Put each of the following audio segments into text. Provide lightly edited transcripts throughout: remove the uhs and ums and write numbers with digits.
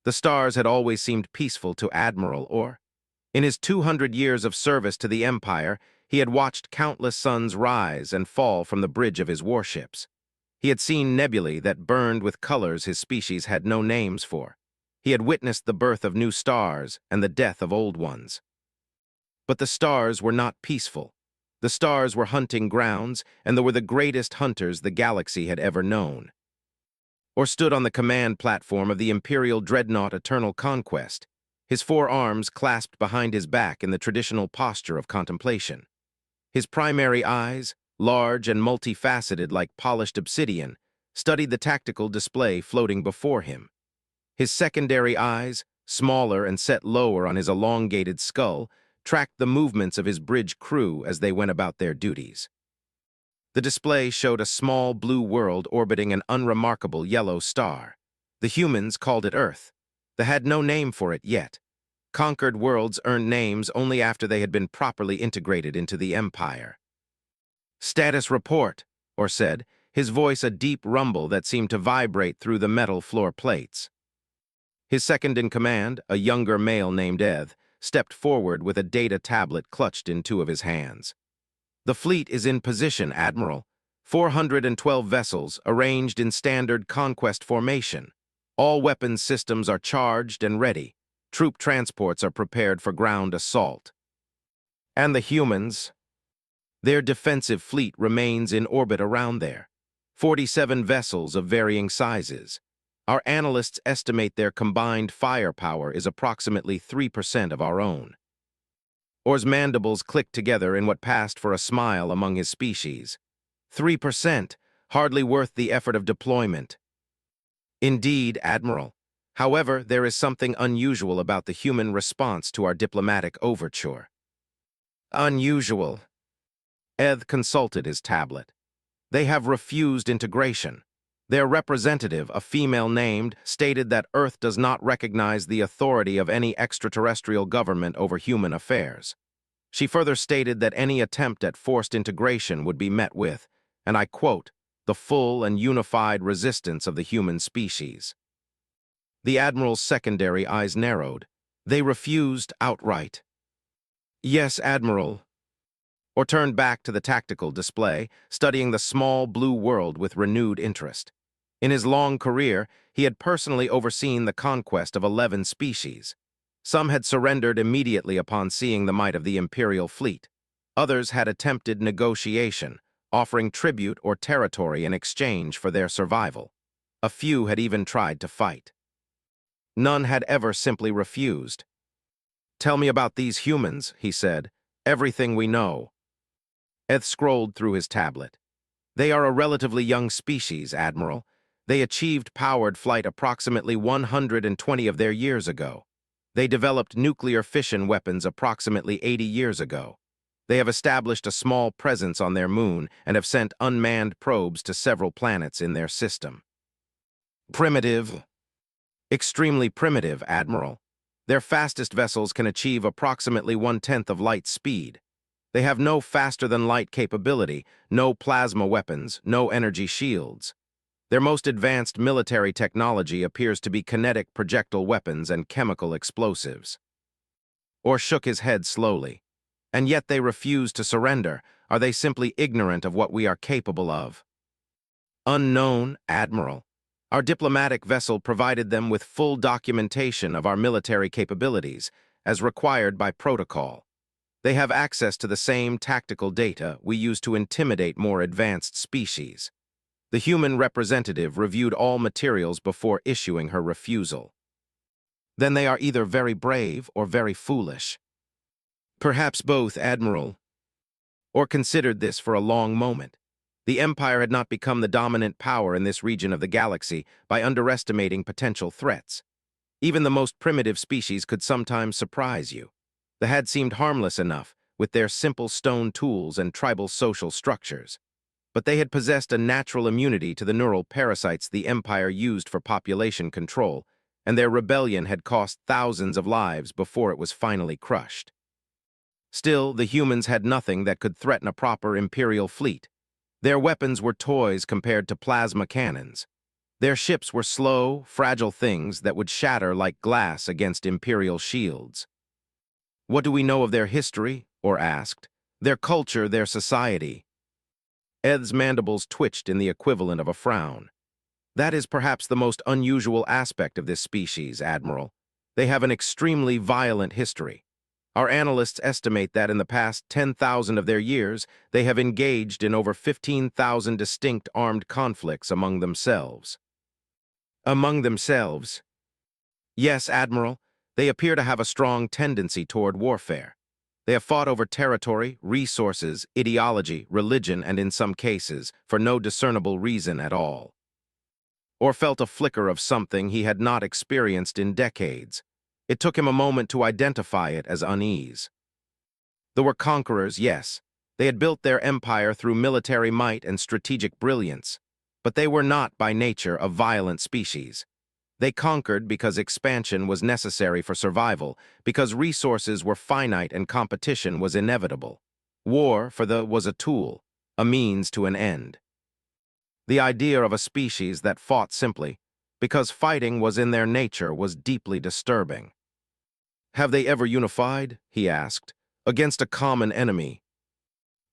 The stars had always seemed peaceful to Admiral Orr. In his 200 years of service to the Empire, he had watched countless suns rise and fall from the bridge of his warships. He had seen nebulae that burned with colors his species had no names for. He had witnessed the birth of new stars and the death of old ones. But the stars were not peaceful. The stars were hunting grounds, and they were the greatest hunters the galaxy had ever known. Or stood on the command platform of the Imperial dreadnought Eternal Conquest, his 4 arms clasped behind his back in the traditional posture of contemplation. His primary eyes, large and multifaceted like polished obsidian, studied the tactical display floating before him. His secondary eyes, smaller and set lower on his elongated skull, tracked the movements of his bridge crew as they went about their duties. The display showed a small blue world orbiting an unremarkable yellow star. The humans called it Earth. They had no name for it yet. Conquered worlds earned names only after they had been properly integrated into the Empire. "Status report," Orr said, his voice a deep rumble that seemed to vibrate through the metal floor plates. His second-in-command, a younger male named Eth, stepped forward with a data tablet clutched in 2 of his hands. "The fleet is in position, Admiral. 412 vessels, arranged in standard conquest formation. All weapons systems are charged and ready. Troop transports are prepared for ground assault." "And the humans?" "Their defensive fleet remains in orbit around there. 47 vessels of varying sizes. Our analysts estimate their combined firepower is approximately 3% of our own." Orr's mandibles clicked together in what passed for a smile among his species. 3%, hardly worth the effort of deployment. "Indeed, Admiral. However, there is something unusual about the human response to our diplomatic overture." "Unusual?" Eth consulted his tablet. "They have refused integration. Their representative, a female named, stated that Earth does not recognize the authority of any extraterrestrial government over human affairs. She further stated that any attempt at forced integration would be met with, and I quote, the full and unified resistance of the human species." The Admiral's secondary eyes narrowed. "They refused outright." "Yes, Admiral." Or turned back to the tactical display, studying the small blue world with renewed interest. In his long career, he had personally overseen the conquest of 11 species. Some had surrendered immediately upon seeing the might of the Imperial fleet. Others had attempted negotiation, offering tribute or territory in exchange for their survival. A few had even tried to fight. None had ever simply refused. "Tell me about these humans," he said. "Everything we know." Eth scrolled through his tablet. "They are a relatively young species, Admiral. They achieved powered flight approximately 120 of their years ago. They developed nuclear fission weapons approximately 80 years ago. They have established a small presence on their moon and have sent unmanned probes to several planets in their system." "Primitive?" "Extremely primitive, Admiral. Their fastest vessels can achieve approximately 1/10 of light speed. They have no faster-than-light capability, no plasma weapons, no energy shields. Their most advanced military technology appears to be kinetic projectile weapons and chemical explosives." Orr shook his head slowly. "And yet they refuse to surrender. Are they simply ignorant of what we are capable of?" "Unknown, Admiral. Our diplomatic vessel provided them with full documentation of our military capabilities, as required by protocol. They have access to the same tactical data we use to intimidate more advanced species." The human representative reviewed all materials before issuing her refusal. "Then they are either very brave or very foolish." "Perhaps both, Admiral." Or considered this for a long moment. The Empire had not become the dominant power in this region of the galaxy by underestimating potential threats. Even the most primitive species could sometimes surprise you. They had seemed harmless enough, with their simple stone tools and tribal social structures. But they had possessed a natural immunity to the neural parasites the Empire used for population control, and their rebellion had cost thousands of lives before it was finally crushed. Still, the humans had nothing that could threaten a proper Imperial fleet. Their weapons were toys compared to plasma cannons. Their ships were slow, fragile things that would shatter like glass against Imperial shields. What do we know of their history? Or asked. Their culture, their society. Ed's mandibles twitched in the equivalent of a frown. That is perhaps the most unusual aspect of this species, Admiral. They have an extremely violent history. Our analysts estimate that in the past 10,000 of their years, they have engaged in over 15,000 distinct armed conflicts among themselves. Among themselves? Yes, Admiral. They appear to have a strong tendency toward warfare. They have fought over territory, resources, ideology, religion, and in some cases, for no discernible reason at all. Or felt a flicker of something he had not experienced in decades. It took him a moment to identify it as unease. They were conquerors, yes. They had built their empire through military might and strategic brilliance. But they were not, by nature, a violent species. They conquered because expansion was necessary for survival, because resources were finite and competition was inevitable. War, was a tool, a means to an end. The idea of a species that fought simply, because fighting was in their nature, was deeply disturbing. Have they ever unified, he asked, against a common enemy?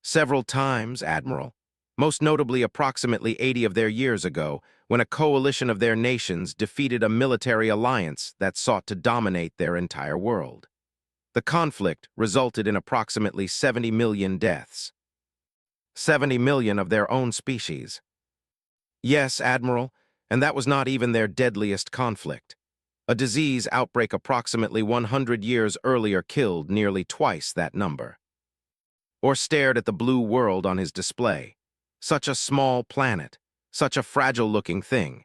Several times, Admiral. Most notably approximately 80 of their years ago, when a coalition of their nations defeated a military alliance that sought to dominate their entire world. The conflict resulted in approximately 70 million deaths. 70 million of their own species. Yes, Admiral, and that was not even their deadliest conflict. A disease outbreak approximately 100 years earlier killed nearly twice that number. Or stared at the blue world on his display. Such a small planet, such a fragile-looking thing,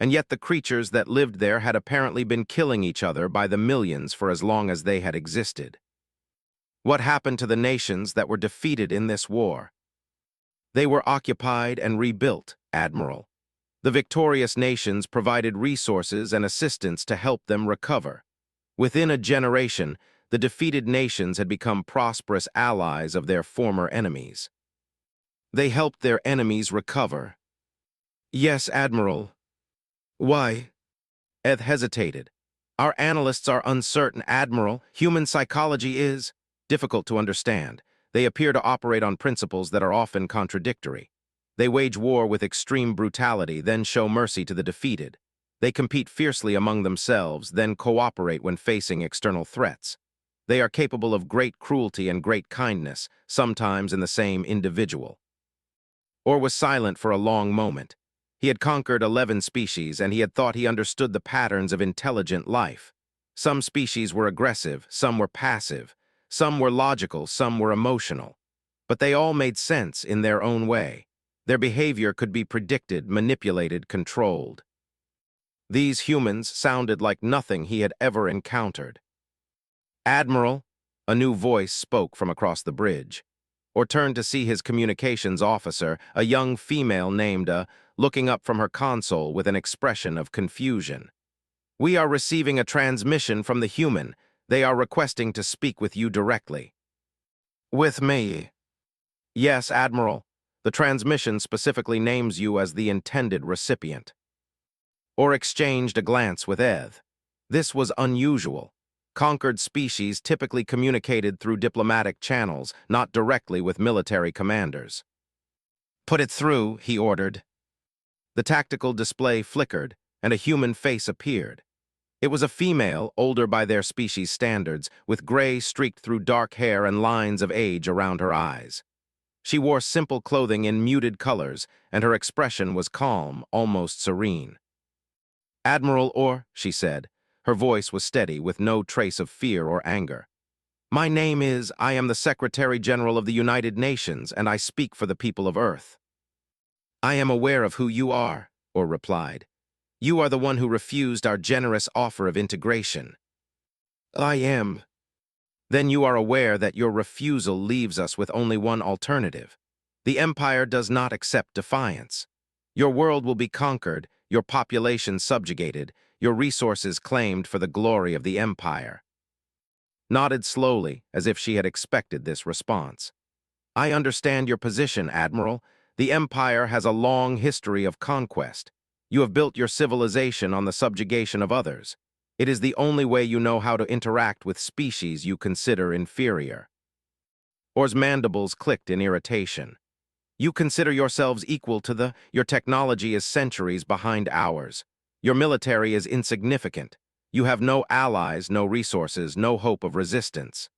and yet the creatures that lived there had apparently been killing each other by the millions for as long as they had existed. What happened to the nations that were defeated in this war? They were occupied and rebuilt, Admiral. The victorious nations provided resources and assistance to help them recover. Within a generation, the defeated nations had become prosperous allies of their former enemies. They helped their enemies recover. Yes, Admiral. Why? Eth hesitated. Our analysts are uncertain, Admiral. Human psychology is difficult to understand. They appear to operate on principles that are often contradictory. They wage war with extreme brutality, then show mercy to the defeated. They compete fiercely among themselves, then cooperate when facing external threats. They are capable of great cruelty and great kindness, sometimes in the same individual. Or was silent for a long moment. He had conquered 11 species, and he had thought he understood the patterns of intelligent life. Some species were aggressive, some were passive, some were logical, some were emotional. But they all made sense in their own way. Their behavior could be predicted, manipulated, controlled. These humans sounded like nothing he had ever encountered. Admiral, a new voice spoke from across the bridge, or turned to see his communications officer, a young female named looking up from her console with an expression of confusion. We are receiving a transmission from the human. They are requesting to speak with you directly. With me? Yes, Admiral. The transmission specifically names you as the intended recipient. Or exchanged a glance with Eth. This was unusual. Conquered species typically communicated through diplomatic channels, not directly with military commanders. Put it through, he ordered. The tactical display flickered, and a human face appeared. It was a female, older by their species standards, with gray streaked through dark hair and lines of age around her eyes. She wore simple clothing in muted colors, and her expression was calm, almost serene. Admiral Orr, she said. Her voice was steady, with no trace of fear or anger. I am the Secretary General of the United Nations, and I speak for the people of Earth. I am aware of who you are, Orr replied. You are the one who refused our generous offer of integration. I am. Then you are aware that your refusal leaves us with only one alternative. The Empire does not accept defiance. Your world will be conquered, your population subjugated, your resources claimed for the glory of the Empire. Nodded slowly, as if she had expected this response. I understand your position, Admiral. The Empire has a long history of conquest. You have built your civilization on the subjugation of others. It is the only way you know how to interact with species you consider inferior. Or's mandibles clicked in irritation. You consider yourselves equal to your technology is centuries behind ours. Your military is insignificant. You have no allies, no resources, no hope of resistance.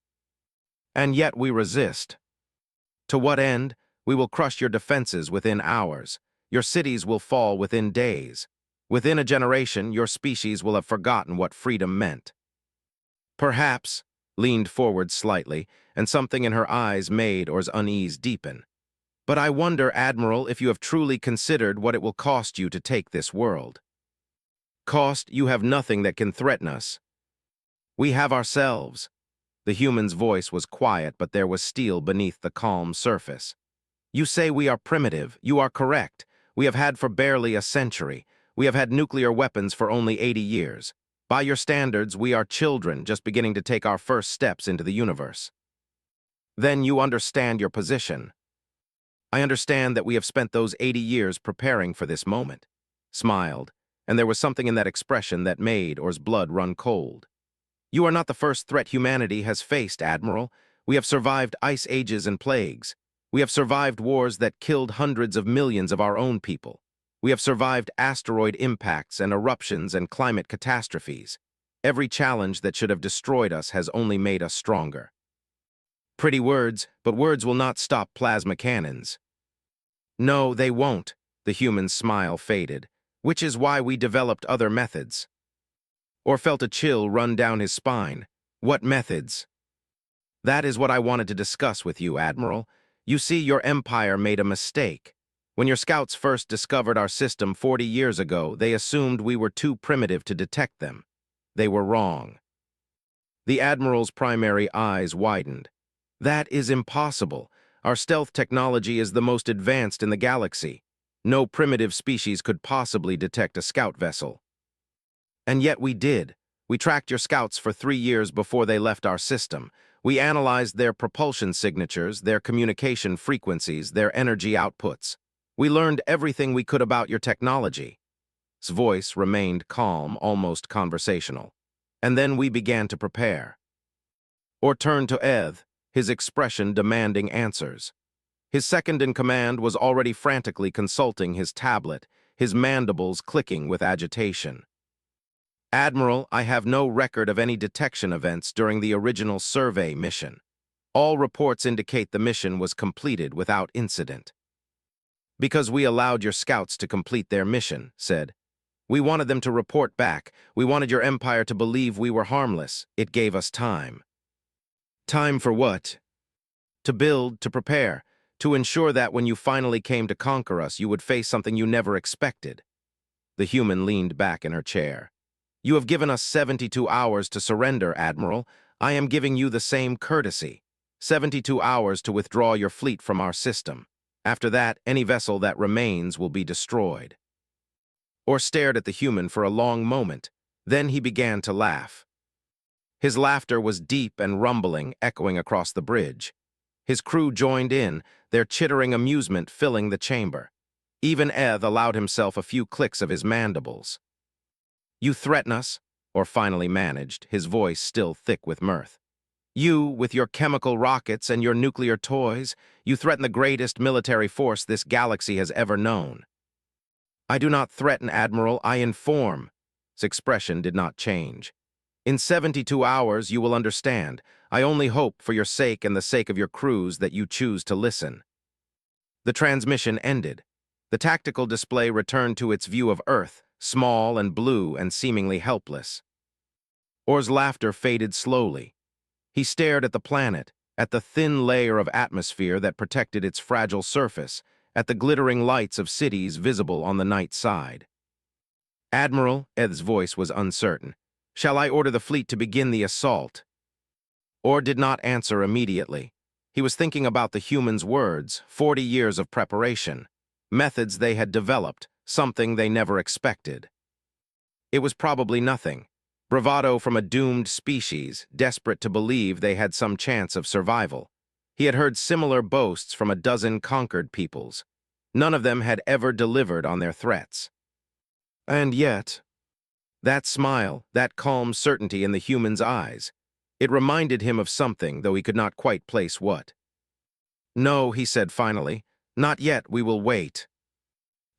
And yet we resist. To what end? We will crush your defenses within hours. Your cities will fall within days. Within a generation, your species will have forgotten what freedom meant. Perhaps, leaned forward slightly, and something in her eyes made Or's unease deepen. But I wonder, Admiral, if you have truly considered what it will cost you to take this world. Cost, you have nothing that can threaten us. We have ourselves. The human's voice was quiet, but there was steel beneath the calm surface. You say we are primitive. You are correct. We have had for barely a century. We have had nuclear weapons for only 80 years. By your standards, we are children just beginning to take our first steps into the universe. Then you understand your position. I understand that we have spent those 80 years preparing for this moment. Smiled, and there was something in that expression that made Or's blood run cold. You are not the first threat humanity has faced, Admiral. We have survived ice ages and plagues. We have survived wars that killed hundreds of millions of our own people. We have survived asteroid impacts and eruptions and climate catastrophes. Every challenge that should have destroyed us has only made us stronger. Pretty words, but words will not stop plasma cannons. No, they won't. The human's smile faded, which is why we developed other methods. Or felt a chill run down his spine. What methods? That is what I wanted to discuss with you, Admiral. You see, your empire made a mistake. When your scouts first discovered our system 40 years ago, they assumed we were too primitive to detect them. They were wrong. The Admiral's primary eyes widened. That is impossible. Our stealth technology is the most advanced in the galaxy. No primitive species could possibly detect a scout vessel. And yet we did. We tracked your scouts for 3 years before they left our system. We analyzed their propulsion signatures, their communication frequencies, their energy outputs. We learned everything we could about your technology. His voice remained calm, almost conversational. And then we began to prepare. Or turned to Eth, his expression demanding answers. His second-in-command was already frantically consulting his tablet, his mandibles clicking with agitation. Admiral, I have no record of any detection events during the original survey mission. All reports indicate the mission was completed without incident. Because we allowed your scouts to complete their mission, said. We wanted them to report back. We wanted your empire to believe we were harmless. It gave us time. Time for what? To build, to prepare, to ensure that when you finally came to conquer us, you would face something you never expected. The human leaned back in her chair. You have given us 72 hours to surrender, Admiral. I am giving you the same courtesy. 72 hours to withdraw your fleet from our system. After that, any vessel that remains will be destroyed. Or stared at the human for a long moment. Then he began to laugh. His laughter was deep and rumbling, echoing across the bridge. His crew joined in, their chittering amusement filling the chamber. Even Eth allowed himself a few clicks of his mandibles. You threaten us, or finally managed, his voice still thick with mirth. You, with your chemical rockets and your nuclear toys, you threaten the greatest military force this galaxy has ever known. I do not threaten, Admiral, I inform. His expression did not change. In 72 hours, you will understand. I only hope, for your sake and the sake of your crews, that you choose to listen. The transmission ended. The tactical display returned to its view of Earth, small and blue and seemingly helpless. Or's laughter faded slowly. He stared at the planet, at the thin layer of atmosphere that protected its fragile surface, at the glittering lights of cities visible on the night side. Admiral, Eth's voice was uncertain. Shall I order the fleet to begin the assault? Or did not answer immediately. He was thinking about the human's words, 40 years of preparation, methods they had developed, something they never expected. It was probably nothing. Bravado from a doomed species, desperate to believe they had some chance of survival. He had heard similar boasts from a dozen conquered peoples. None of them had ever delivered on their threats. And yet, that smile, that calm certainty in the human's eyes, it reminded him of something, though he could not quite place what. "No," he said finally, "not yet, we will wait."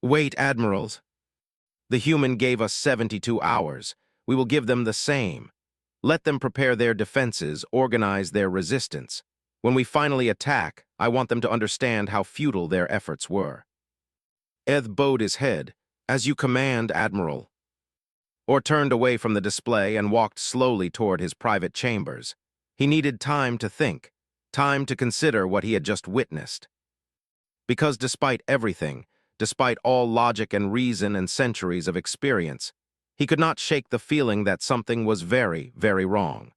"Wait, admirals. The human gave us 72 hours. We will give them the same. Let them prepare their defenses, organize their resistance. When we finally attack, I want them to understand how futile their efforts were." Eth bowed his head. "As you command, Admiral," or turned away from the display and walked slowly toward his private chambers. He needed time to think, time to consider what he had just witnessed. Because despite everything, despite all logic and reason and centuries of experience, he could not shake the feeling that something was very, very wrong.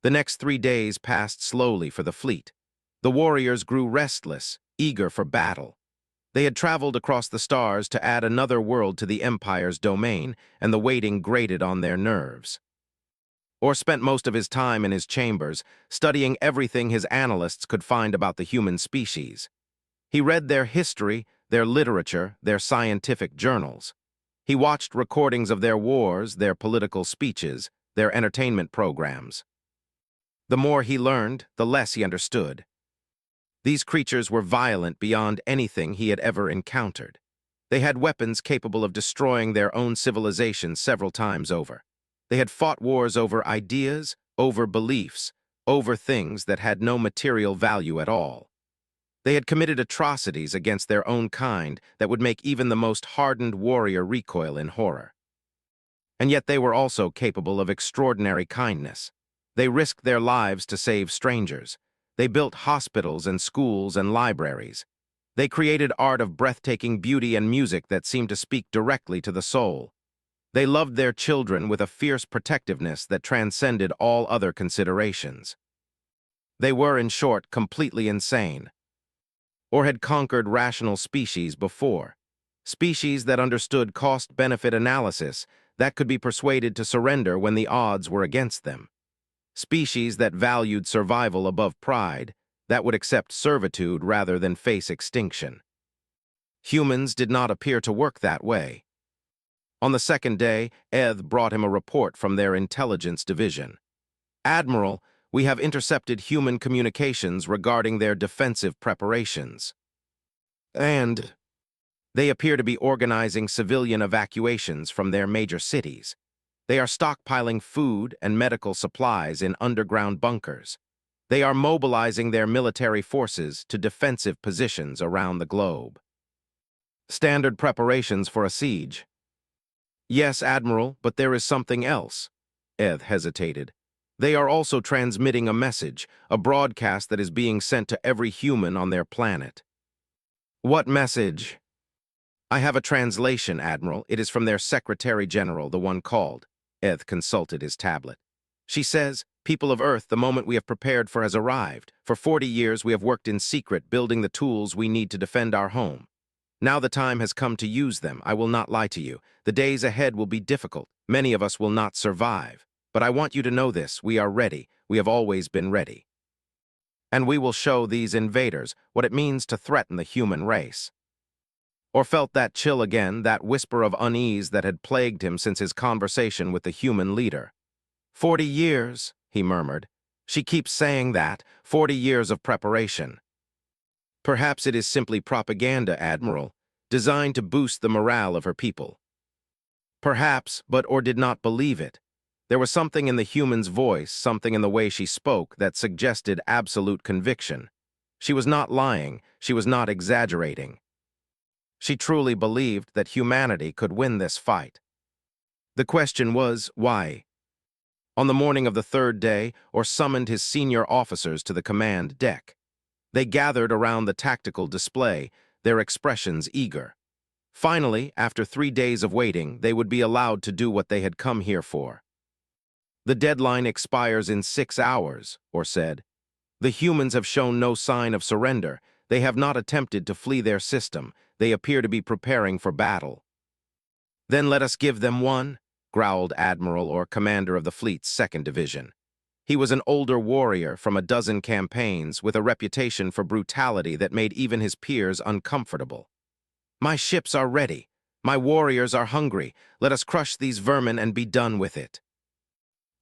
The next 3 days passed slowly for the fleet. The warriors grew restless, eager for battle. They had traveled across the stars to add another world to the Empire's domain, and the waiting grated on their nerves. Or spent most of his time in his chambers, studying everything his analysts could find about the human species. He read their history, their literature, their scientific journals. He watched recordings of their wars, their political speeches, their entertainment programs. The more he learned, the less he understood. These creatures were violent beyond anything he had ever encountered. They had weapons capable of destroying their own civilization several times over. They had fought wars over ideas, over beliefs, over things that had no material value at all. They had committed atrocities against their own kind that would make even the most hardened warrior recoil in horror. And yet they were also capable of extraordinary kindness. They risked their lives to save strangers. They built hospitals and schools and libraries. They created art of breathtaking beauty and music that seemed to speak directly to the soul. They loved their children with a fierce protectiveness that transcended all other considerations. They were, in short, completely insane, or had conquered rational species before. Species that understood cost-benefit analysis, that could be persuaded to surrender when the odds were against them. Species that valued survival above pride, that would accept servitude rather than face extinction. Humans did not appear to work that way. On the second day, Eth brought him a report from their intelligence division. "Admiral, we have intercepted human communications regarding their defensive preparations. And they appear to be organizing civilian evacuations from their major cities. They are stockpiling food and medical supplies in underground bunkers. They are mobilizing their military forces to defensive positions around the globe. Standard preparations for a siege." "Yes, Admiral, but there is something else." Eth hesitated. "They are also transmitting a message, a broadcast that is being sent to every human on their planet." "What message?" "I have a translation, Admiral. It is from their Secretary General, the one called." Eth consulted his tablet. "She says, 'People of Earth, the moment we have prepared for has arrived. For 40 years we have worked in secret, building the tools we need to defend our home. Now the time has come to use them. I will not lie to you. The days ahead will be difficult. Many of us will not survive. But I want you to know this. We are ready. We have always been ready. And we will show these invaders what it means to threaten the human race." Or felt that chill again, that whisper of unease that had plagued him since his conversation with the human leader. 40 years, he murmured. She keeps saying that, 40 years of preparation. Perhaps it is simply propaganda, Admiral, designed to boost the morale of her people. Perhaps, but or did not believe it. There was something in the human's voice, something in the way she spoke that suggested absolute conviction. She was not lying, she was not exaggerating. She truly believed that humanity could win this fight. The question was, why? On the morning of the third day, Or summoned his senior officers to the command deck. They gathered around the tactical display, their expressions eager. Finally, after 3 days of waiting, they would be allowed to do what they had come here for. "The deadline expires in 6 hours, Or said. The humans have shown no sign of surrender. They have not attempted to flee their system. They appear to be preparing for battle." "Then let us give them one," growled Admiral or commander of the fleet's 2nd Division. He was an older warrior from a dozen campaigns with a reputation for brutality that made even his peers uncomfortable. "My ships are ready. My warriors are hungry. Let us crush these vermin and be done with it.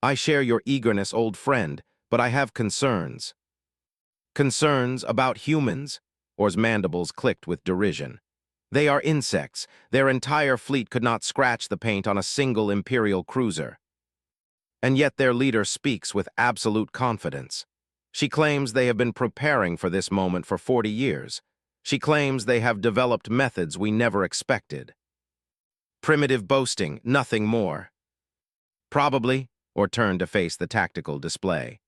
I share your eagerness, old friend, but I have concerns. Concerns about humans? Or's mandibles clicked with derision. They are insects. Their entire fleet could not scratch the paint on a single Imperial cruiser. And yet their leader speaks with absolute confidence. She claims they have been preparing for this moment for 40 years. She claims they have developed methods we never expected. Primitive boasting, nothing more. Probably, or turned to face the tactical display.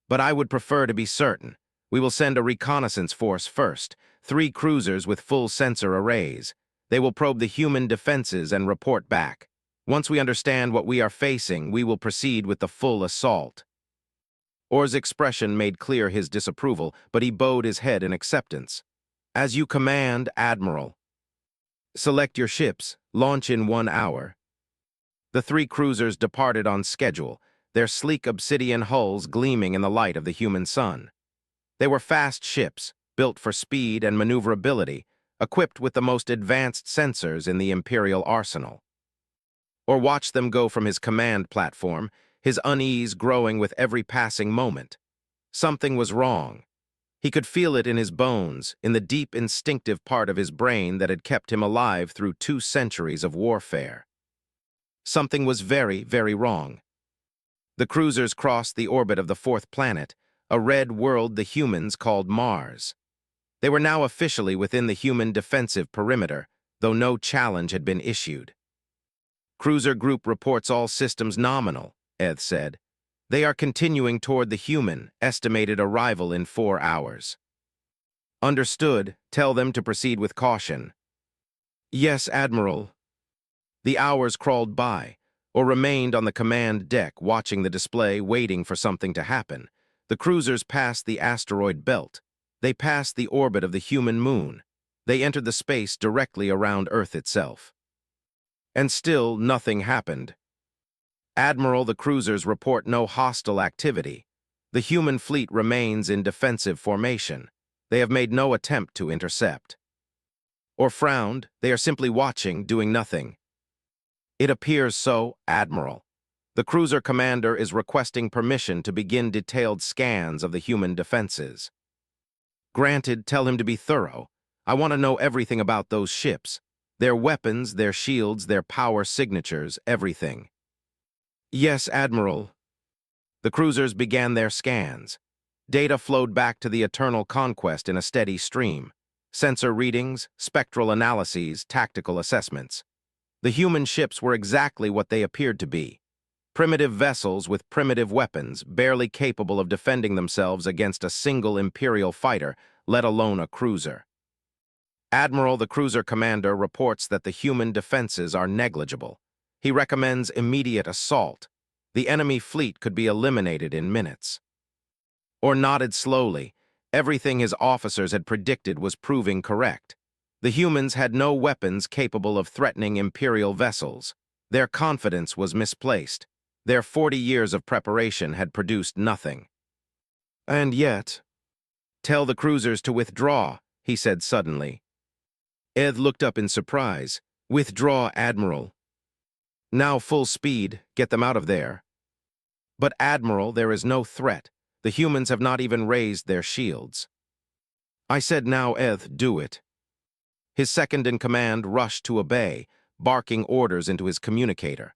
But I would prefer to be certain. We will send a reconnaissance force first, 3 cruisers with full sensor arrays. They will probe the human defenses and report back. Once we understand what we are facing, we will proceed with the full assault. Or's expression made clear his disapproval, but he bowed his head in acceptance. As you command, Admiral. Select your ships. Launch in 1 hour. The 3 cruisers departed on schedule, their sleek obsidian hulls gleaming in the light of the human sun. They were fast ships, built for speed and maneuverability, equipped with the most advanced sensors in the Imperial arsenal. Or watched them go from his command platform, his unease growing with every passing moment. Something was wrong. He could feel it in his bones, in the deep instinctive part of his brain that had kept him alive through 2 centuries of warfare. Something was very, very wrong. The cruisers crossed the orbit of the 4th planet, a red world the humans called Mars. They were now officially within the human defensive perimeter, though no challenge had been issued. Cruiser group reports all systems nominal, Eth said. They are continuing toward the human, estimated arrival in 4 hours. Understood. Tell them to proceed with caution. Yes, Admiral. The hours crawled by, or remained on the command deck watching the display, waiting for something to happen. The cruisers passed the asteroid belt. They passed the orbit of the human moon. They entered the space directly around Earth itself. And still nothing happened. Admiral, the cruisers report no hostile activity. The human fleet remains in defensive formation. They have made no attempt to intercept. Or frowned. They are simply watching, doing nothing. It appears so, Admiral. The cruiser commander is requesting permission to begin detailed scans of the human defenses. Granted, tell him to be thorough. I want to know everything about those ships. Their weapons, their shields, their power signatures, everything. Yes, Admiral. The cruisers began their scans. Data flowed back to the Eternal Conquest in a steady stream. Sensor readings, spectral analyses, tactical assessments. The human ships were exactly what they appeared to be. Primitive vessels with primitive weapons, barely capable of defending themselves against a single Imperial fighter, let alone a cruiser. Admiral, the cruiser commander, reports that the human defenses are negligible. He recommends immediate assault. The enemy fleet could be eliminated in minutes. Or nodded slowly. Everything his officers had predicted was proving correct. The humans had no weapons capable of threatening Imperial vessels. Their confidence was misplaced. Their 40 years of preparation had produced nothing. And yet, tell the cruisers to withdraw, he said suddenly. Ed looked up in surprise. Withdraw, Admiral. Now full speed, get them out of there. But Admiral, there is no threat. The humans have not even raised their shields. I said now, Ed, do it. His second-in-command rushed to obey, barking orders into his communicator.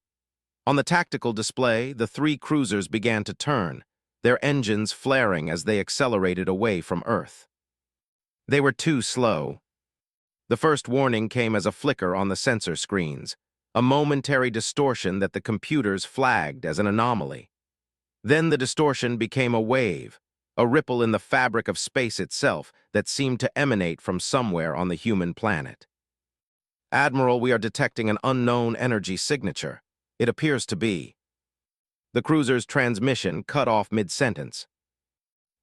On the tactical display, the 3 cruisers began to turn, their engines flaring as they accelerated away from Earth. They were too slow. The first warning came as a flicker on the sensor screens, a momentary distortion that the computers flagged as an anomaly. Then the distortion became a wave, a ripple in the fabric of space itself that seemed to emanate from somewhere on the human planet. Admiral, we are detecting an unknown energy signature. It appears to be. The cruiser's transmission cut off mid-sentence.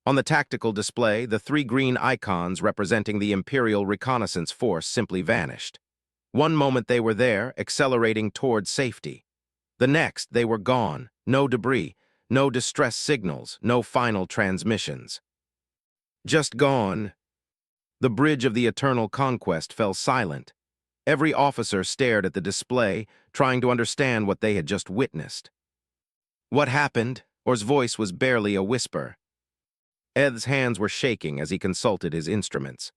On the tactical display, the 3 green icons representing the Imperial Reconnaissance Force simply vanished. One moment they were there, accelerating toward safety. The next, they were gone, no debris, no distress signals, no final transmissions. Just gone. The bridge of the Eternal Conquest fell silent. Every officer stared at the display, trying to understand what they had just witnessed. What happened? Or's voice was barely a whisper. Ed's hands were shaking as he consulted his instruments.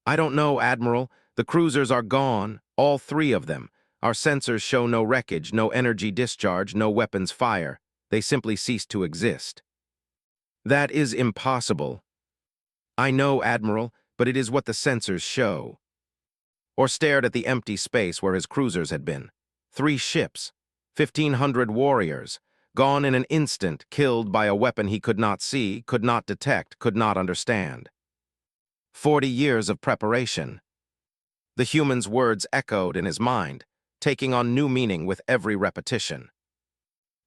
I don't know, Admiral. The cruisers are gone, all three of them. Our sensors show no wreckage, no energy discharge, no weapons fire. They simply ceased to exist. That is impossible. I know, Admiral, but it is what the sensors show. Or stared at the empty space where his cruisers had been. 3 ships, 1,500 warriors, gone in an instant, killed by a weapon he could not see, could not detect, could not understand. 40 years of preparation. The human's words echoed in his mind, taking on new meaning with every repetition.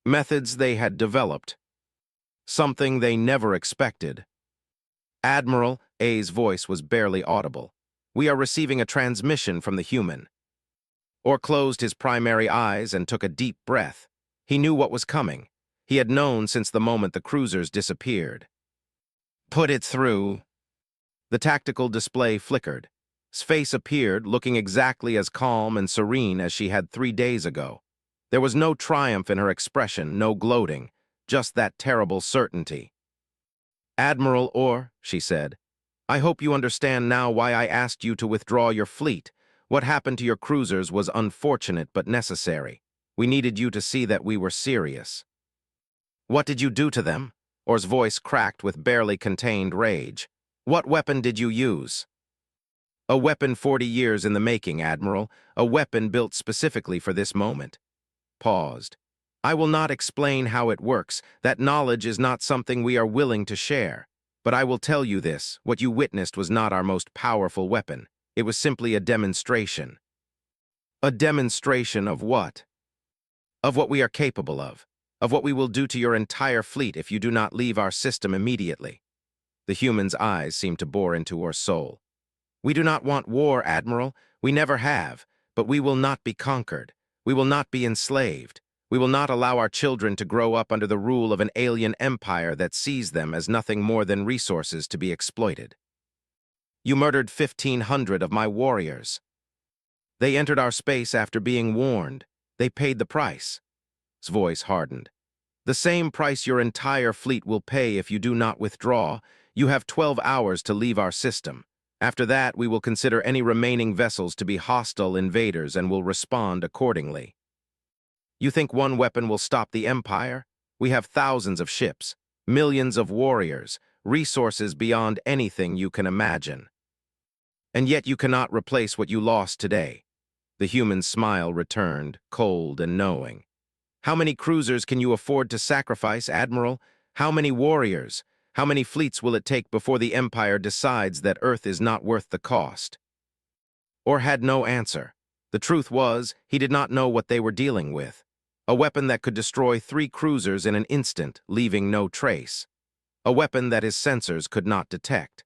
Methods they had developed. Something they never expected. Admiral, A's voice was barely audible. We are receiving a transmission from the human. Or closed his primary eyes and took a deep breath. He knew what was coming. He had known since the moment the cruisers disappeared. Put it through. The tactical display flickered. His face appeared, looking exactly as calm and serene as she had 3 days ago. There was no triumph in her expression, no gloating, just that terrible certainty. Admiral Orr, she said, I hope you understand now why I asked you to withdraw your fleet. What happened to your cruisers was unfortunate but necessary. We needed you to see that we were serious. What did you do to them? Orr's voice cracked with barely contained rage. What weapon did you use? A weapon 40 years in the making, Admiral. A weapon built specifically for this moment. Paused. I will not explain how it works. That knowledge is not something we are willing to share. But I will tell you this, what you witnessed was not our most powerful weapon. It was simply a demonstration. A demonstration of what? Of what we are capable of what we will do to your entire fleet if you do not leave our system immediately. The human's eyes seemed to bore into her soul. We do not want war, Admiral. We never have. But we will not be conquered. We will not be enslaved. We will not allow our children to grow up under the rule of an alien empire that sees them as nothing more than resources to be exploited. You murdered 1,500 of my warriors. They entered our space after being warned. They paid the price. His voice hardened. The same price your entire fleet will pay if you do not withdraw. You have 12 hours to leave our system. After that, we will consider any remaining vessels to be hostile invaders and will respond accordingly. You think one weapon will stop the Empire? We have thousands of ships, millions of warriors, resources beyond anything you can imagine. And yet you cannot replace what you lost today. The human smile returned, cold and knowing. How many cruisers can you afford to sacrifice, Admiral? How many warriors? How many fleets will it take before the Empire decides that Earth is not worth the cost? Or had no answer. The truth was, he did not know what they were dealing with. A weapon that could destroy 3 cruisers in an instant, leaving no trace. A weapon that his sensors could not detect.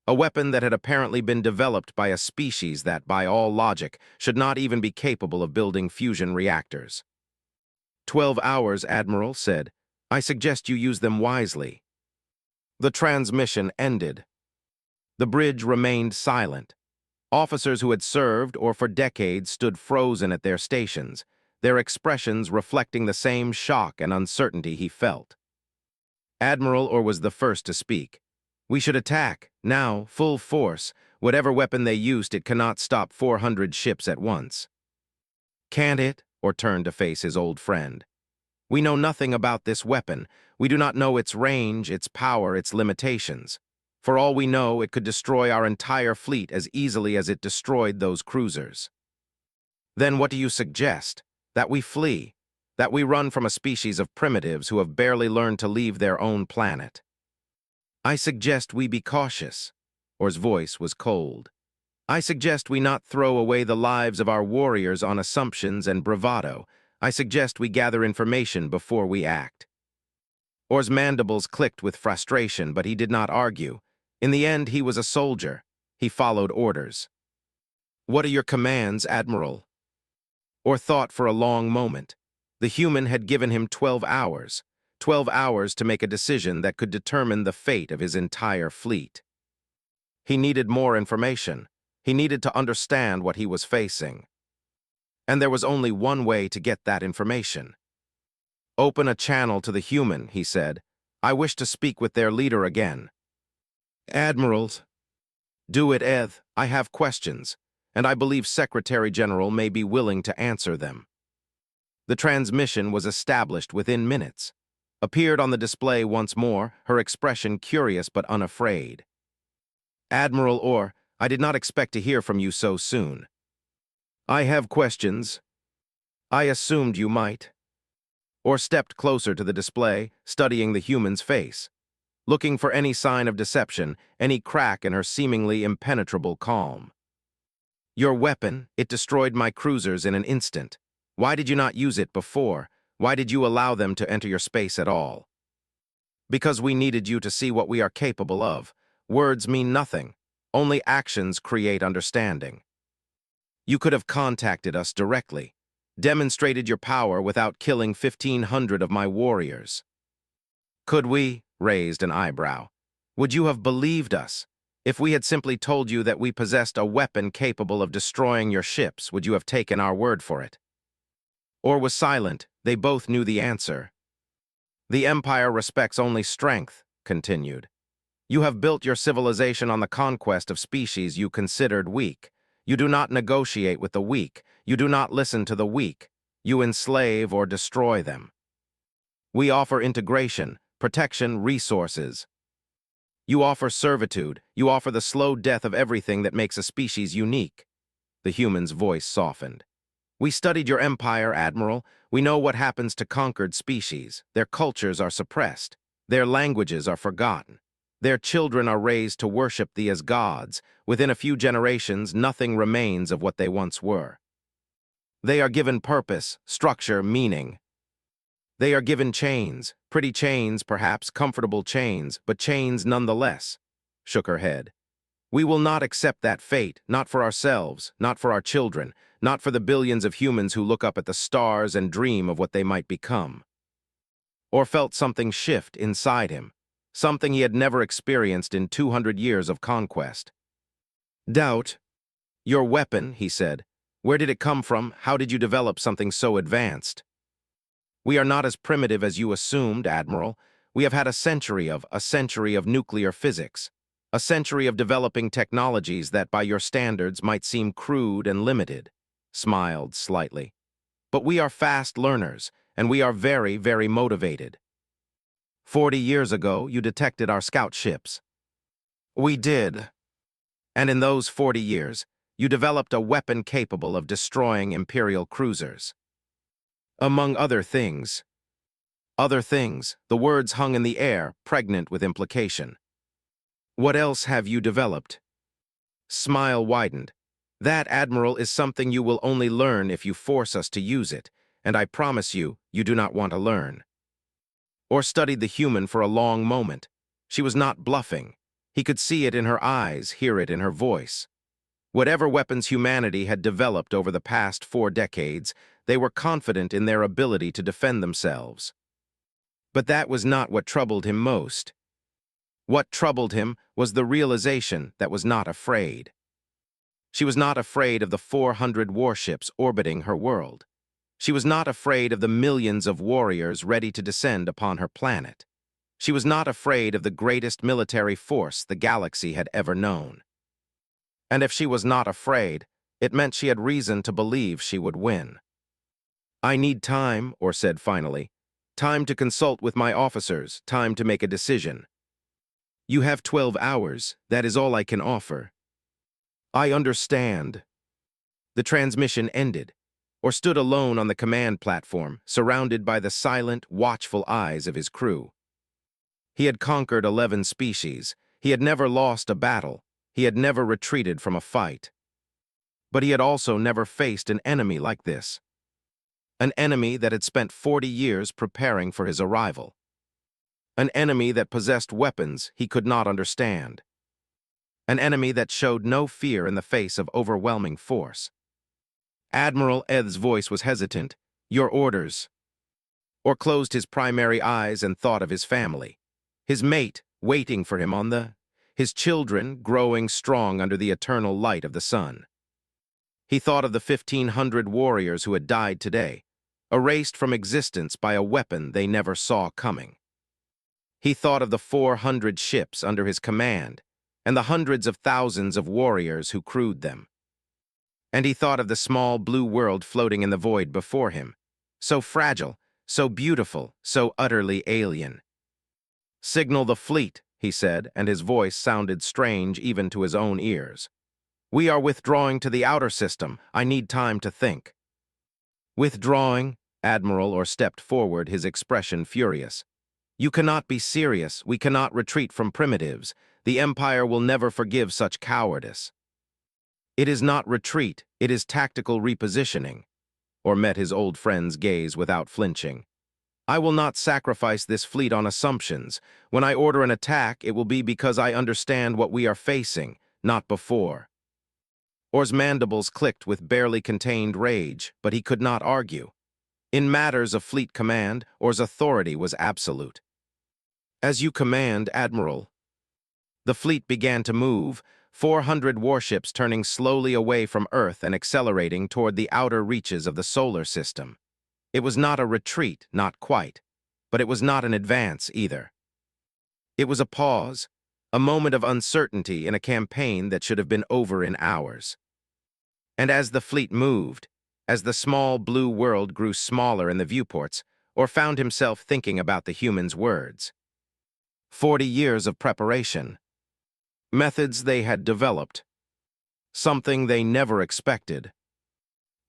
A weapon that had apparently been developed by a species that, by all logic, should not even be capable of building fusion reactors. 12 hours, Admiral said. I suggest you use them wisely. The transmission ended. The bridge remained silent. Officers who had served or for decades stood frozen at their stations, their expressions reflecting the same shock and uncertainty he felt. Admiral Orr was the first to speak. We should attack, now, full force. Whatever weapon they used, it cannot stop 400 ships at once. Can't it? Or turned to face his old friend. We know nothing about this weapon. We do not know its range, its power, its limitations. For all we know, it could destroy our entire fleet as easily as it destroyed those cruisers. Then what do you suggest? That we flee? That we run from a species of primitives who have barely learned to leave their own planet? I suggest we be cautious. Orr's voice was cold. I suggest we not throw away the lives of our warriors on assumptions and bravado. I suggest we gather information before we act. Orr's mandibles clicked with frustration, but he did not argue. In the end, he was a soldier. He followed orders. What are your commands, Admiral? Orr thought for a long moment. The human had given him 12 hours. 12 hours to make a decision that could determine the fate of his entire fleet. He needed more information. He needed to understand what he was facing. And there was only one way to get that information. "Open a channel to the human," he said. "I wish to speak with their leader again." "Admirals." "Do it, Eth. I have questions, and I believe Secretary General may be willing to answer them." The transmission was established within minutes. Appeared on the display once more, her expression curious but unafraid. "Admiral Orr, I did not expect to hear from you so soon." "I have questions." "I assumed you might." Orr stepped closer to the display, studying the human's face, looking for any sign of deception, any crack in her seemingly impenetrable calm. "Your weapon, it destroyed my cruisers in an instant. Why did you not use it before? Why did you allow them to enter your space at all?" "Because we needed you to see what we are capable of. Words mean nothing. Only actions create understanding. You could have contacted us directly, demonstrated your power without killing 1,500 of my warriors." "Could we?" Raised an eyebrow. "Would you have believed us? If we had simply told you that we possessed a weapon capable of destroying your ships, would you have taken our word for it?" Orr was silent. They both knew the answer. "The Empire respects only strength," continued. "You have built your civilization on the conquest of species you considered weak. You do not negotiate with the weak. You do not listen to the weak. You enslave or destroy them. We offer integration, protection, resources. You offer servitude. You offer the slow death of everything that makes a species unique." The human's voice softened. "We studied your empire, Admiral. We know what happens to conquered species. Their cultures are suppressed. Their languages are forgotten. Their children are raised to worship thee as gods. Within a few generations, nothing remains of what they once were. They are given purpose, structure, meaning. They are given chains, pretty chains, perhaps, comfortable chains, but chains nonetheless." Shook her head. "We will not accept that fate, not for ourselves, not for our children, not for the billions of humans who look up at the stars and dream of what they might become." Or felt something shift inside him, something he had never experienced in 200 years of conquest. "Doubt. Your weapon," he said. "Where did it come from? How did you develop something so advanced?" "We are not as primitive as you assumed, Admiral. We have had a century of nuclear physics. A century of developing technologies that, by your standards, might seem crude and limited." Smiled slightly. "But we are fast learners, and we are very, very motivated. 40 years ago, you detected our scout ships." "We did." "And in those 40 years, you developed a weapon capable of destroying Imperial cruisers." "Among other things." "Other things," the words hung in the air, pregnant with implication. "What else have you developed?" Smile widened. "That, Admiral, is something you will only learn if you force us to use it, and I promise you, you do not want to learn." Or studied the human for a long moment. She was not bluffing. He could see it in her eyes, hear it in her voice. Whatever weapons humanity had developed over the past 4 decades, they were confident in their ability to defend themselves. But that was not what troubled him most. What troubled him was the realization that was not afraid. She was not afraid of the 400 warships orbiting her world. She was not afraid of the millions of warriors ready to descend upon her planet. She was not afraid of the greatest military force the galaxy had ever known. And if she was not afraid, it meant she had reason to believe she would win. "I need time," Orr said finally. "Time to consult with my officers, time to make a decision." "You have 12 hours. That is all I can offer." "I understand." The transmission ended, or stood alone on the command platform, surrounded by the silent, watchful eyes of his crew. He had conquered 11 species. He had never lost a battle. He had never retreated from a fight. But he had also never faced an enemy like this. An enemy that had spent 40 years preparing for his arrival. An enemy that possessed weapons he could not understand. An enemy that showed no fear in the face of overwhelming force. Admiral Ed's voice was hesitant. "Your orders." Or closed his primary eyes and thought of his family. His mate waiting for him his children growing strong under the eternal light of the sun. He thought of the 1,500 warriors who had died today, erased from existence by a weapon they never saw coming. He thought of the 400 ships under his command and the hundreds of thousands of warriors who crewed them. And he thought of the small blue world floating in the void before him, so fragile, so beautiful, so utterly alien. "Signal the fleet," he said, and his voice sounded strange even to his own ears. "We are withdrawing to the outer system. I need time to think." "Withdrawing?" Admiral Orr stepped forward, his expression furious. "You cannot be serious. We cannot retreat from primitives. The Empire will never forgive such cowardice." "It is not retreat, it is tactical repositioning." Orr met his old friend's gaze without flinching. "I will not sacrifice this fleet on assumptions. When I order an attack, it will be because I understand what we are facing, not before." Orr's mandibles clicked with barely contained rage, but he could not argue. In matters of fleet command, Orr's authority was absolute. "As you command, Admiral." The fleet began to move, 400 warships turning slowly away from Earth and accelerating toward the outer reaches of the solar system. It was not a retreat, not quite, but it was not an advance either. It was a pause, a moment of uncertainty in a campaign that should have been over in hours. And as the fleet moved, as the small blue world grew smaller in the viewports, Orr found himself thinking about the humans' words. 40 years of preparation. Methods they had developed. Something they never expected.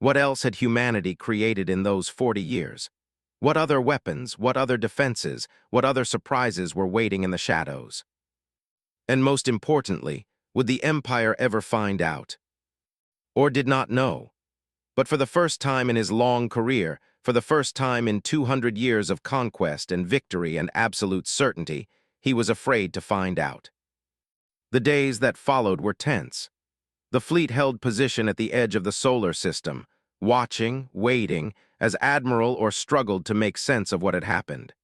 What else had humanity created in those 40 years? What other weapons, what other defenses, what other surprises were waiting in the shadows? And most importantly, would the Empire ever find out? Or did not know. But for the first time in his long career, for the first time in 200 years of conquest and victory and absolute certainty, he was afraid to find out. The days that followed were tense. The fleet held position at the edge of the solar system, watching, waiting, as Admiral Orr struggled to make sense of what had happened.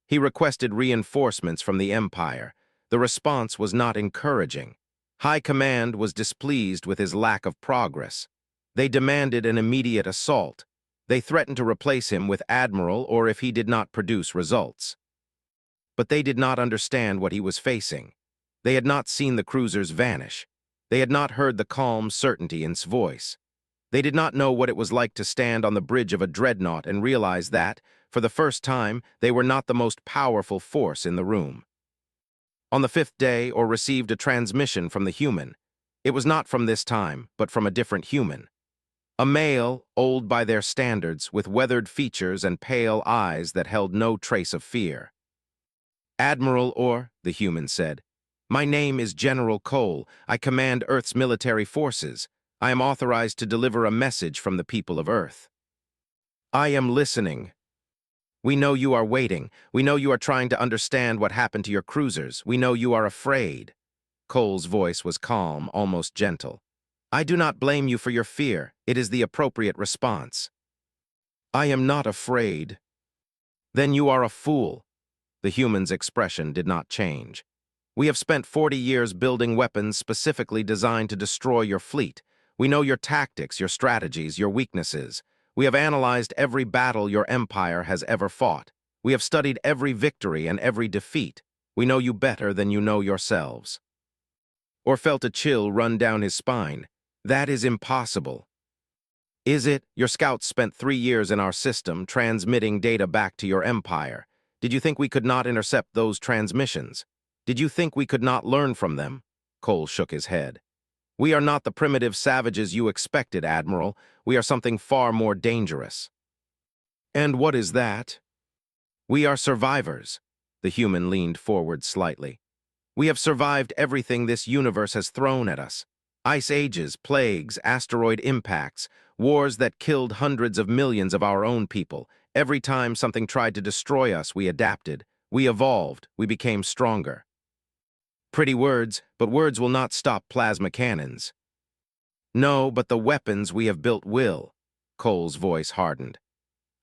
He requested reinforcements from the Empire. The response was not encouraging. High Command was displeased with his lack of progress. They demanded an immediate assault. They threatened to replace him with Admiral Orr if he did not produce results. But they did not understand what he was facing. They had not seen the cruisers vanish. They had not heard the calm certainty in his voice. They did not know what it was like to stand on the bridge of a dreadnought and realize that, for the first time, they were not the most powerful force in the room. On the 5th day, Orr received a transmission from the human. It was not from this time, but from a different human. A male, old by their standards, with weathered features and pale eyes that held no trace of fear. "Admiral Orr," the human said, "my name is General Cole. I command Earth's military forces. I am authorized to deliver a message from the people of Earth." "I am listening." "We know you are waiting. We know you are trying to understand what happened to your cruisers. We know you are afraid." Cole's voice was calm, almost gentle. "I do not blame you for your fear. It is the appropriate response." "I am not afraid." "Then you are a fool." The human's expression did not change. "We have spent 40 years building weapons specifically designed to destroy your fleet. We know your tactics, your strategies, your weaknesses. We have analyzed every battle your empire has ever fought. We have studied every victory and every defeat. We know you better than you know yourselves." Or felt a chill run down his spine. "That is impossible." "Is it? Your scouts spent 3 years in our system, transmitting data back to your empire. Did you think we could not intercept those transmissions? Did you think we could not learn from them?" Cole shook his head. "We are not the primitive savages you expected, Admiral. We are something far more dangerous." "And what is that?" "We are survivors." The human leaned forward slightly. "We have survived everything this universe has thrown at us. Ice ages, plagues, asteroid impacts, wars that killed hundreds of millions of our own people. Every time something tried to destroy us, we adapted. We evolved. We became stronger." "Pretty words, but words will not stop plasma cannons." "No, but the weapons we have built will." Cole's voice hardened.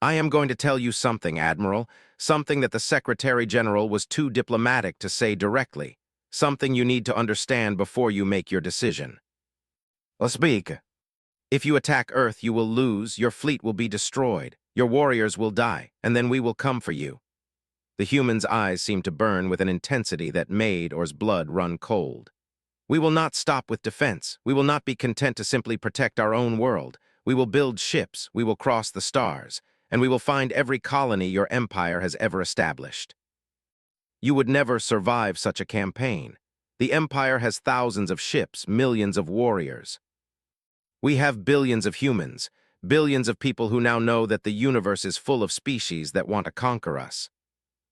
"I am going to tell you something, Admiral, something that the Secretary General was too diplomatic to say directly, something you need to understand before you make your decision." "Speak." If you attack Earth, you will lose, your fleet will be destroyed, your warriors will die, and then we will come for you." The human's eyes seemed to burn with an intensity that made Or's blood run cold. "We will not stop with defense. We will not be content to simply protect our own world. We will build ships, we will cross the stars, and we will find every colony your empire has ever established." "You would never survive such a campaign. The empire has thousands of ships, millions of warriors. We have billions of humans, billions of people who now know that the universe is full of species that want to conquer us."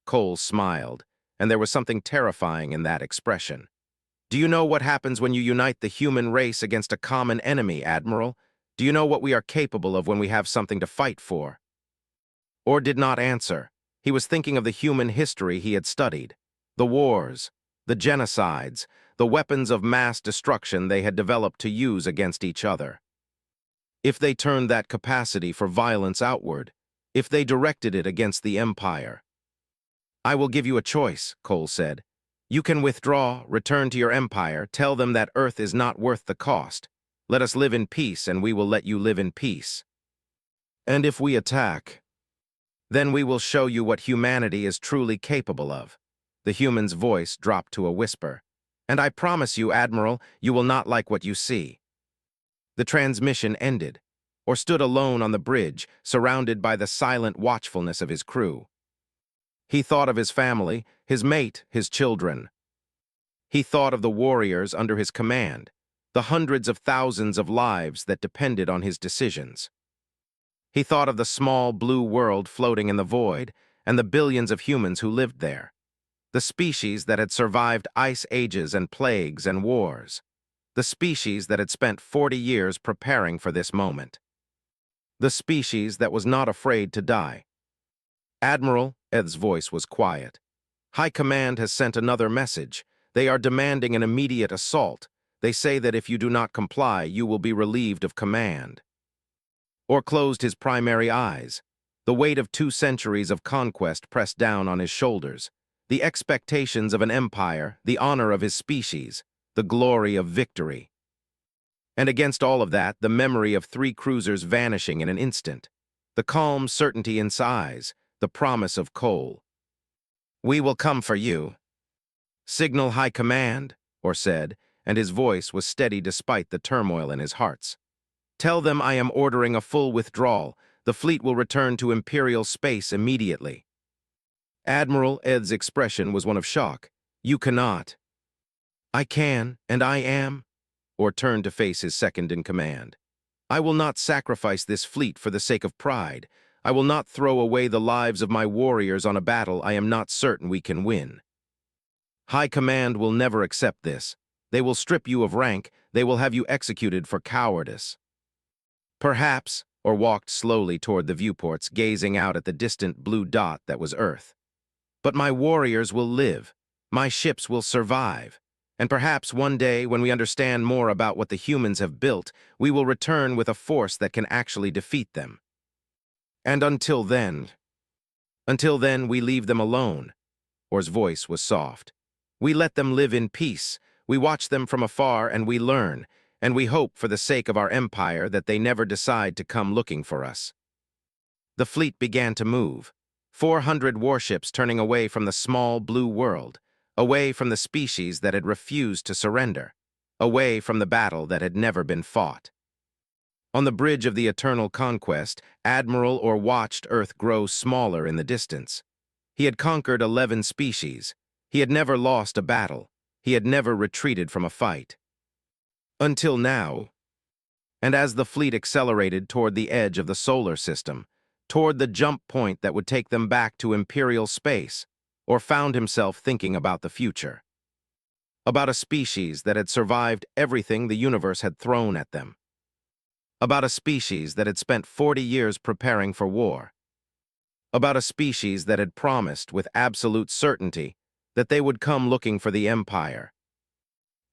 Cole smiled, and there was something terrifying in that expression. "Do you know what happens when you unite the human race against a common enemy, Admiral? Do you know what we are capable of when we have something to fight for?" Or did not answer. He was thinking of the human history he had studied, the wars, the genocides, the weapons of mass destruction they had developed to use against each other. If they turned that capacity for violence outward, if they directed it against the Empire. "I will give you a choice," Cole said. "You can withdraw, return to your empire, tell them that Earth is not worth the cost. Let us live in peace, and we will let you live in peace. And if we attack, then we will show you what humanity is truly capable of." The human's voice dropped to a whisper. "And I promise you, Admiral, you will not like what you see." The transmission ended, or stood alone on the bridge, surrounded by the silent watchfulness of his crew. He thought of his family, his mate, his children. He thought of the warriors under his command, the hundreds of thousands of lives that depended on his decisions. He thought of the small blue world floating in the void, and the billions of humans who lived there. The species that had survived ice ages and plagues and wars. The species that had spent 40 years preparing for this moment. The species that was not afraid to die. "Admiral," Ed's voice was quiet. "High Command has sent another message. They are demanding an immediate assault. They say that if you do not comply, you will be relieved of command." Or closed his primary eyes. The weight of 2 centuries of conquest pressed down on his shoulders. The expectations of an empire, the honor of his species, the glory of victory. And against all of that, the memory of 3 cruisers vanishing in an instant. The calm certainty in his eyes, the promise of Cole. "We will come for you." "Signal High Command," Or said, and his voice was steady despite the turmoil in his hearts. "Tell them I am ordering a full withdrawal. The fleet will return to Imperial space immediately." Admiral Ed's expression was one of shock. "You cannot." "I can, and I am," Or turned to face his second-in-command. "I will not sacrifice this fleet for the sake of pride. I will not throw away the lives of my warriors on a battle I am not certain we can win. High Command will never accept this. They will strip you of rank. They will have you executed for cowardice." "Perhaps," Or walked slowly toward the viewports, gazing out at the distant blue dot that was Earth. "But my warriors will live. My ships will survive. And perhaps one day, when we understand more about what the humans have built, we will return with a force that can actually defeat them. And until then, we leave them alone." Or's voice was soft. "We let them live in peace. We watch them from afar and we learn, and we hope for the sake of our empire that they never decide to come looking for us." The fleet began to move. 400 warships turning away from the small blue world, away from the species that had refused to surrender, away from the battle that had never been fought. On the bridge of the eternal conquest, Admiral Or watched Earth grow smaller in the distance. He had conquered 11 species. He had never lost a battle. He had never retreated from a fight. Until now. And as the fleet accelerated toward the edge of the solar system, toward the jump point that would take them back to Imperial space, Or found himself thinking about the future. About a species that had survived everything the universe had thrown at them. About a species that had spent 40 years preparing for war. About a species that had promised with absolute certainty that they would come looking for the Empire.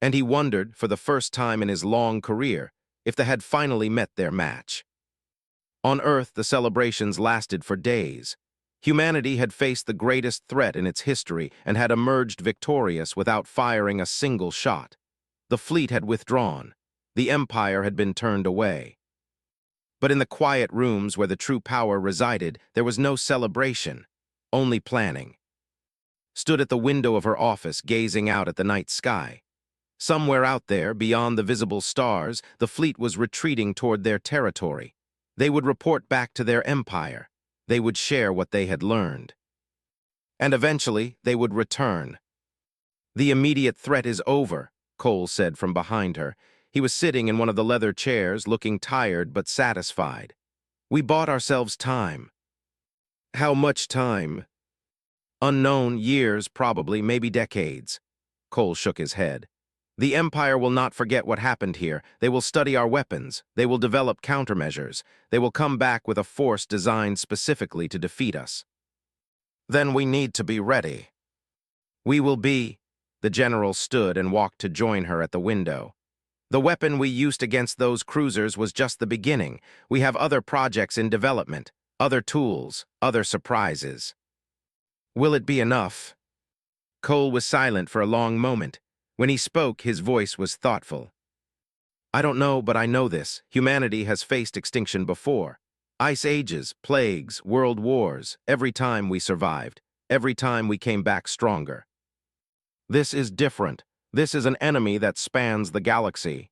And he wondered, for the first time in his long career, if they had finally met their match. On Earth, the celebrations lasted for days. Humanity had faced the greatest threat in its history and had emerged victorious without firing a single shot. The fleet had withdrawn. The Empire had been turned away. But in the quiet rooms where the true power resided, there was no celebration, only planning. Stood at the window of her office, gazing out at the night sky. Somewhere out there, beyond the visible stars, the fleet was retreating toward their territory. They would report back to their empire. They would share what they had learned. And eventually, they would return. "The immediate threat is over," Cole said from behind her. He was sitting in one of the leather chairs, looking tired but satisfied. "We bought ourselves time." "How much time?" "Unknown, years, probably, maybe decades." Cole shook his head. "The Empire will not forget what happened here. They will study our weapons. They will develop countermeasures. They will come back with a force designed specifically to defeat us." "Then we need to be ready." "We will be." The general stood and walked to join her at the window. "The weapon we used against those cruisers was just the beginning. We have other projects in development, other tools, other surprises." "Will it be enough?" Cole was silent for a long moment. When he spoke, his voice was thoughtful. "I don't know, but I know this. Humanity has faced extinction before. Ice ages, plagues, world wars, every time we survived, every time we came back stronger. This is different. This is an enemy that spans the galaxy."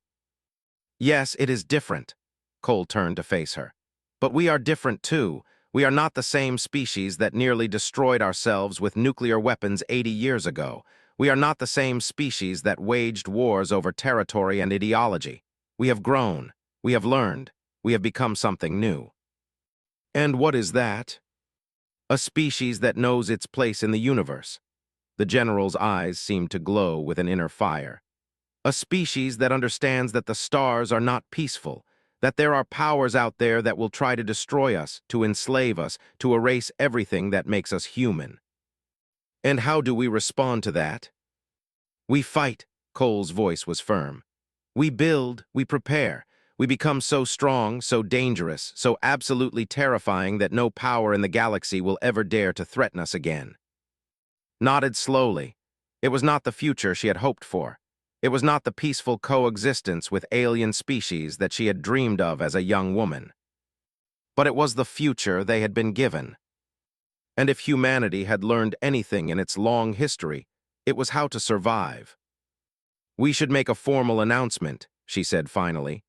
"Yes, it is different." Cole turned to face her. "But we are different too. We are not the same species that nearly destroyed ourselves with nuclear weapons 80 years ago. We are not the same species that waged wars over territory and ideology. We have grown. We have learned. We have become something new." "And what is that?" "A species that knows its place in the universe." The general's eyes seemed to glow with an inner fire. "A species that understands that the stars are not peaceful, that there are powers out there that will try to destroy us, to enslave us, to erase everything that makes us human." "And how do we respond to that?" "We fight." Cole's voice was firm. "We build, we prepare. We become so strong, so dangerous, so absolutely terrifying that no power in the galaxy will ever dare to threaten us again." Nodded slowly. It was not the future she had hoped for. It was not the peaceful coexistence with alien species that she had dreamed of as a young woman. But it was the future they had been given. And if humanity had learned anything in its long history, it was how to survive. "We should make a formal announcement," she said finally.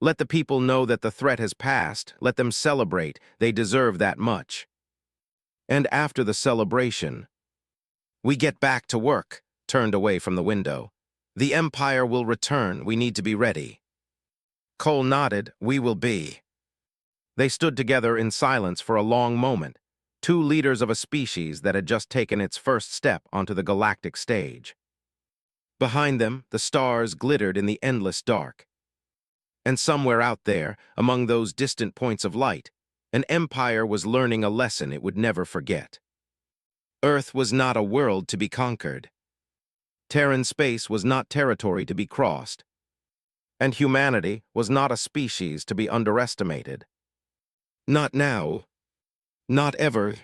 "Let the people know that the threat has passed. Let them celebrate. They deserve that much." "And after the celebration, we get back to work," turned away from the window. "The Empire will return. We need to be ready." Cole nodded. "We will be." They stood together in silence for a long moment, two leaders of a species that had just taken its first step onto the galactic stage. Behind them, the stars glittered in the endless dark. And somewhere out there, among those distant points of light, an empire was learning a lesson it would never forget. Earth was not a world to be conquered. Terran space was not territory to be crossed. And humanity was not a species to be underestimated. Not now. Not ever.